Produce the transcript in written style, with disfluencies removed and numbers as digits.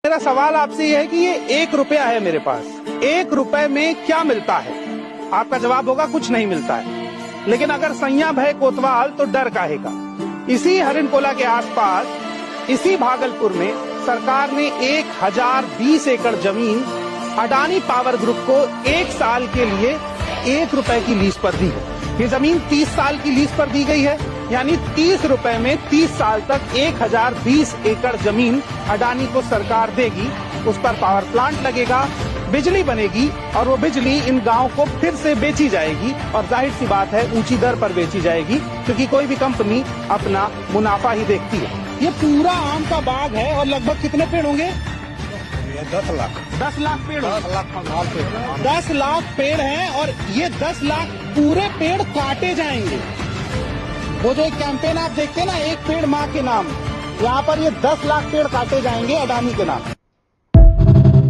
मेरा सवाल आपसे यह है कि ये 1 रुपया है मेरे पास, 1 रुपए में क्या मिलता है? आपका जवाब होगा कुछ नहीं मिलता है। लेकिन अगर सैया भय कोतवाल तो डर काहे का? इसी हरिनकोला के आसपास, इसी भागलपुर में सरकार ने 1020 एकड़ जमीन अडानी पावर ग्रुप को 1 साल के लिए 1 रुपए की लीज पर दी है। ये जमीन 30 साल की लीज पर दी गई है, यानी 30 रुपए में 30 साल तक 1020 एकड़ जमीन अडानी को सरकार देगी। उस पर पावर प्लांट लगेगा, बिजली बनेगी और वो बिजली इन गांवों को फिर से बेची जाएगी। और जाहिर सी बात है ऊंची दर पर बेची जाएगी, क्योंकि कोई भी कंपनी अपना मुनाफा ही देखती है। ये पूरा आम का बाग है और लगभग कितने पेड़ होंगे? 10 लाख 10 लाख पेड़ 10 लाख 10 लाख पेड़ हैं और ये 10 लाख पूरे पेड़ काटे जाएंगे। वो जो एक कैंपेन आप देखते हैं ना, एक पेड़ माँ के नाम, यहाँ पर ये 10 लाख पेड़ काटे जाएंगे अडानी के नाम।